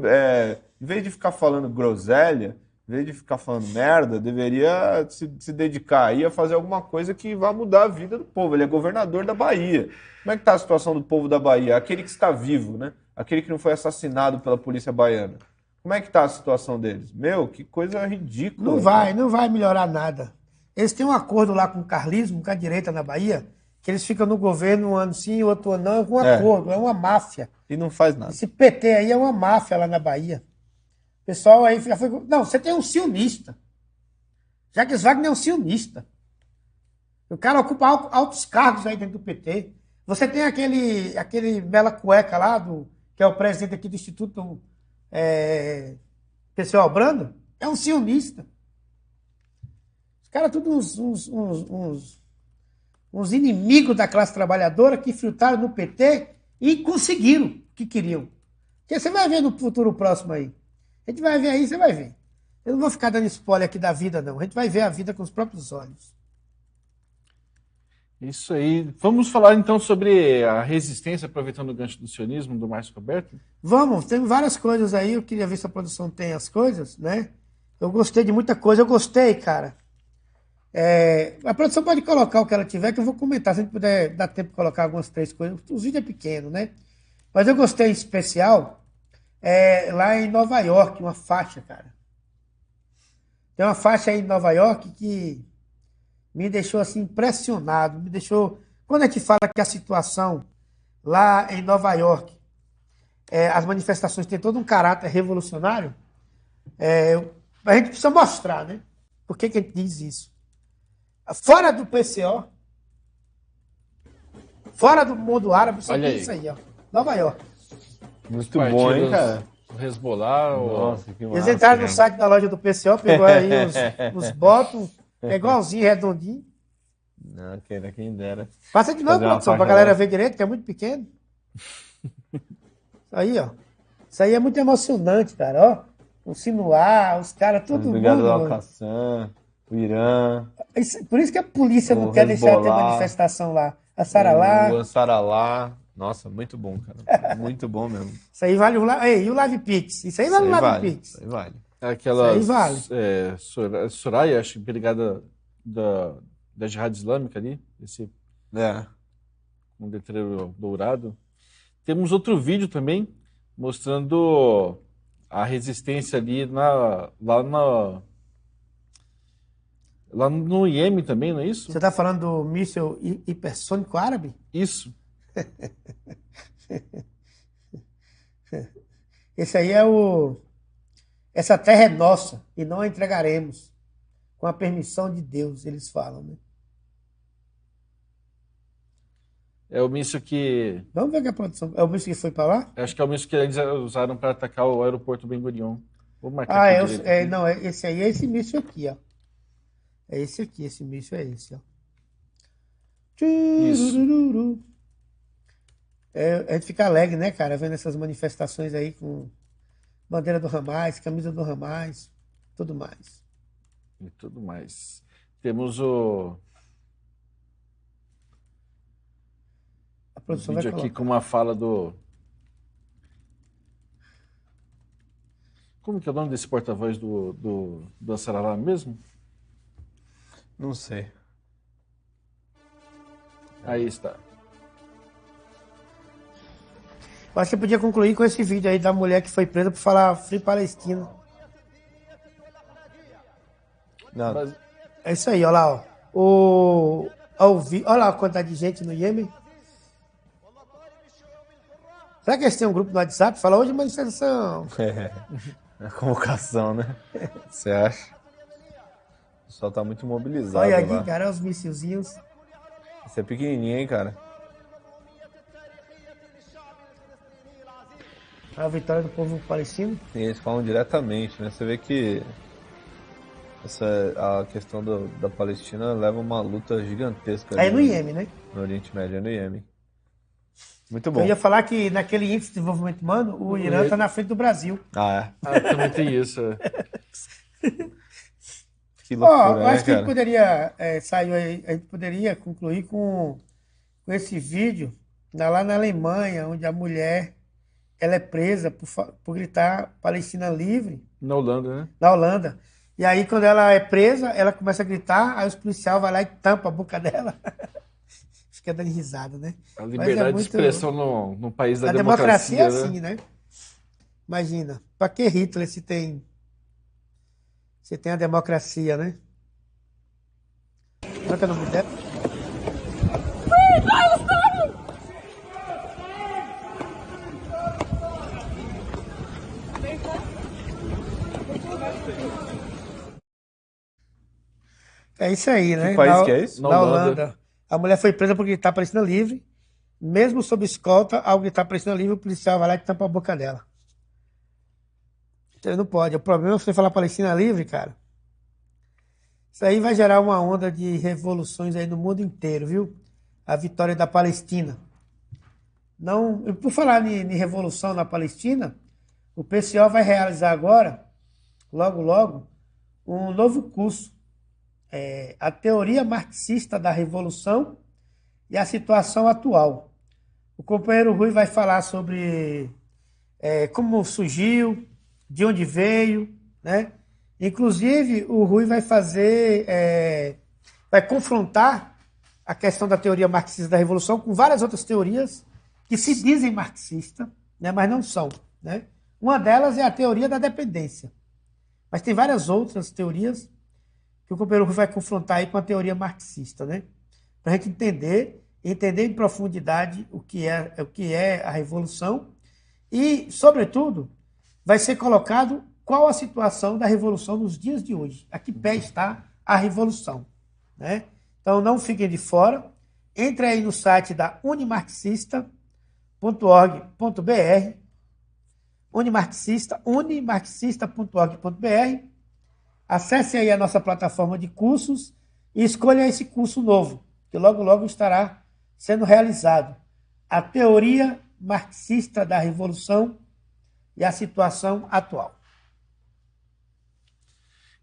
em vez de ficar falando groselha, em vez de ficar falando merda, deveria se dedicar aí a fazer alguma coisa que vá mudar a vida do povo. Ele é governador da Bahia. Como é que está a situação do povo da Bahia? Aquele que está vivo, né? Aquele que não foi assassinado pela polícia baiana. Como é que está a situação deles? Meu, que coisa ridícula. Não vai melhorar nada. Eles têm um acordo lá com o carlismo, com a direita na Bahia, que eles ficam no governo um ano sim, outro ano não, é um acordo, é uma máfia. E não faz nada. Esse PT aí é uma máfia lá na Bahia. O pessoal aí fica... Não, você tem um sionista. Jacques Wagner é um sionista. O cara ocupa altos cargos aí dentro do PT. Você tem aquele Mela Cueca lá, que é o presidente aqui do Instituto Perseu Brando, é um sionista. Os caras todos uns inimigos da classe trabalhadora que filtraram no PT e conseguiram o que queriam. Porque você vai ver no futuro próximo aí. A gente vai ver aí, você vai ver. Eu não vou ficar dando spoiler aqui da vida, não. A gente vai ver a vida com os próprios olhos. Isso aí. Vamos falar então sobre a resistência, aproveitando o gancho do sionismo, do Márcio Roberto? Vamos, tem várias coisas aí. Eu queria ver se a produção tem as coisas, né? Eu gostei de muita coisa. Eu gostei, cara. A produção pode colocar o que ela tiver, que eu vou comentar. Se a gente puder dar tempo de colocar algumas 3 coisas. Os vídeos é pequeno, né? Mas eu gostei em especial lá em Nova York, uma faixa, cara. Tem uma faixa aí em Nova York que me deixou assim impressionado. Me deixou. Quando a gente fala que a situação lá em Nova York, as manifestações têm todo um caráter revolucionário, a gente precisa mostrar, né? Por que a gente diz isso? Fora do PCO, fora do mundo árabe, só tem isso aí, ó. Nova York. Muito bom, hein, cara? O Hezbollah, Nossa, que massa. Eles entraram no site da loja do PCO, pegou aí os botões, é igualzinho, redondinho. Não, quem dera. Passa de novo, Fazer uma produção, pra faixa galera dessa. ver direito, que é muito pequeno. Aí, ó. Isso aí é muito emocionante, cara, ó. O Sinuar, os caras, todo Obrigado mundo. ao Al-Qassam, o Irã, Por isso que a polícia não O quer deixar de ter Hezbollah, manifestação lá. A Saralá, o Ansarallah. Nossa, muito bom, cara. Muito bom mesmo. isso aí vale e o Live Pix? Isso aí vale o Isso aí Live vale. Pix. Isso aí vale. aquela Isso aí Soraya, acho que brigada da Jihad Islâmica ali, esse É. com um letreiro dourado. Temos outro vídeo também mostrando a resistência ali lá no Iêmen também, não é isso? Você está falando do míssil hipersônico árabe? Isso. Esse aí essa terra é nossa e não a entregaremos. Com a permissão de Deus, eles falam, né? É o míssil que... Vamos ver que a produção. É o míssil que foi para lá? Acho que é o míssil que eles usaram para atacar o aeroporto Ben Gurion. Vou marcar Ah, aqui direito. Aqui. não, esse aí é esse míssil aqui, ó. É esse aqui, esse míssil é esse, ó. Isso. A gente fica alegre, né, cara, vendo essas manifestações aí com bandeira do Hamas, camisa do Hamas, tudo mais. E tudo mais. Temos o A produção vídeo vai aqui colocar. com uma fala do... Como que é o nome desse porta-voz do Ansarallah mesmo? Não sei. Aí está. Eu acho que eu podia concluir com esse vídeo aí da mulher que foi presa por falar Free Palestina. Não, Mas, É isso aí, olha lá, ó. Olha lá a quantidade de gente no Iêmen. Será que eles têm um grupo no WhatsApp? Fala hoje manifestação. a convocação, né? Você acha? O pessoal tá muito mobilizado Olha lá. aqui, cara, os missilzinhos. Esse é pequenininho, hein, cara? A vitória do povo palestino. E eles falam diretamente, né? Você vê que a questão da Palestina leva uma luta gigantesca Aí ali no Iêmen, né? no Oriente Médio e no Iêmen. Muito Eu bom. ia falar que naquele índice de desenvolvimento humano, o Irã está na frente do Brasil. Ah, também tem isso. que Ó, loucura, eu né, acho que a gente cara? poderia, saiu aí, a gente poderia concluir com esse vídeo lá na Alemanha, onde a mulher ela é presa por gritar Palestina livre, Na Holanda, né? na Holanda. E aí, quando ela é presa, ela começa a gritar, aí os policiais vão lá e tampa a boca dela. Fica dando risada, né? A Mas liberdade de muito... expressão no país da A democracia é democracia, assim, né? Imagina, para que Hitler se tem a democracia, né? Qual é que é o nome dela? É isso aí, né? Que país que é isso? Na Na Holanda. Holanda. A mulher foi presa por gritar Palestina livre. Mesmo sob escolta, ao gritar Palestina livre, o policial vai lá e tampa a boca dela. Então não pode. O problema é você falar Palestina livre, cara. Isso aí vai gerar uma onda de revoluções aí no mundo inteiro, viu? A vitória da Palestina. Não, por falar em revolução na Palestina, o PCO vai realizar agora, logo, logo, um novo curso. A teoria marxista da revolução e a situação atual. O companheiro Rui vai falar sobre como surgiu, de onde veio, né? Inclusive, o Rui vai vai confrontar a questão da teoria marxista da revolução com várias outras teorias que se dizem marxistas, né, mas não são, né? Uma delas é a teoria da dependência. Mas tem várias outras teorias que o companheiro Rui vai confrontar aí com a teoria marxista, né? Para a gente entender em profundidade o que é a revolução e, sobretudo, vai ser colocado qual a situação da revolução nos dias de hoje. A que pé está a revolução, né? Então, não fiquem de fora. Entre aí no site da unimarxista.org.br, unimarxista.org.br. Acesse aí a nossa plataforma de cursos e escolha esse curso novo, que logo, logo estará sendo realizado. A teoria marxista da revolução e a situação atual.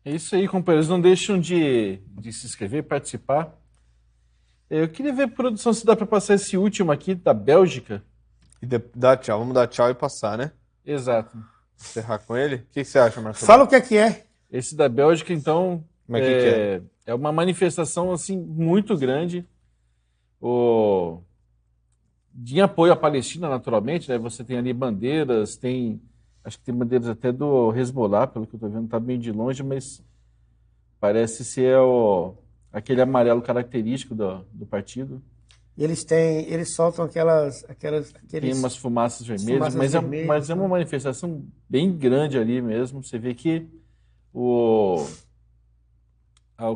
É isso aí, companheiros. Não deixam de se inscrever, participar. Eu queria ver, produção, se dá para passar esse último aqui, da Bélgica. E dá tchau, vamos dar tchau e passar, né? Exato. Encerrar com ele. O que você acha, Marcelo? Fala o que é. Esse da Bélgica, então, Mas que é? É uma manifestação assim, muito grande de apoio à Palestina, naturalmente, né? Você tem ali bandeiras, acho que tem bandeiras até do Hezbollah, pelo que eu estou vendo, está bem de longe, mas parece ser aquele amarelo característico do partido. Eles soltam aqueles Tem umas fumaças vermelhas, mas é uma manifestação bem grande ali mesmo. Você vê que o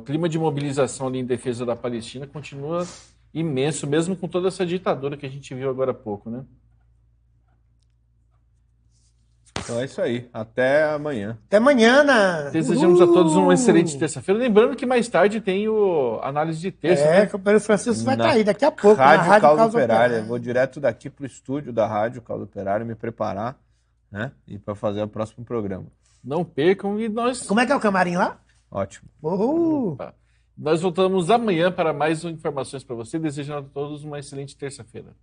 clima de mobilização ali em defesa da Palestina continua imenso, mesmo com toda essa ditadura que a gente viu agora há pouco, né? Então é isso aí. Até amanhã. Até amanhã, Ana. Desejamos a todos uma excelente terça-feira. Lembrando que mais tarde tem o análise de terça, né? Que o Pedro Francisco vai Na estar aí daqui a pouco. Rádio na Causa Causa Operária. Vou direto daqui pro estúdio da Rádio Causa Operária me preparar, né? E para fazer o próximo programa. Não percam e nós... Como é que é o camarim lá? Ótimo. Opa. Nós voltamos amanhã para mais informações para você, desejando a todos uma excelente terça-feira.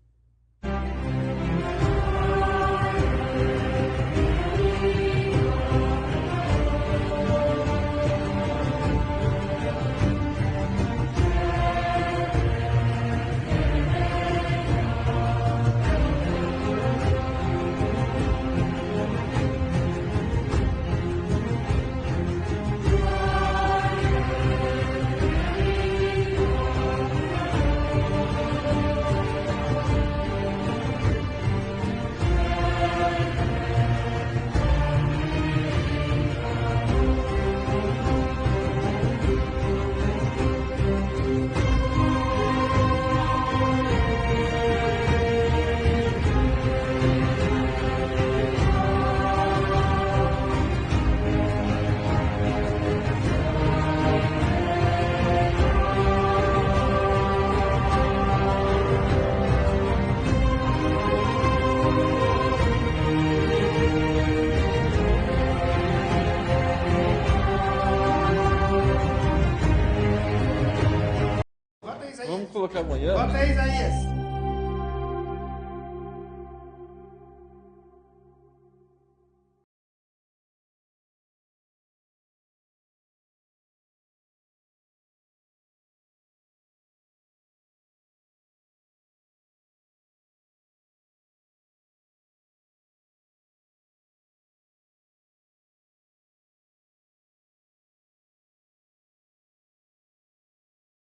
Vamos colocar amanhã. Bota aí, Isaías.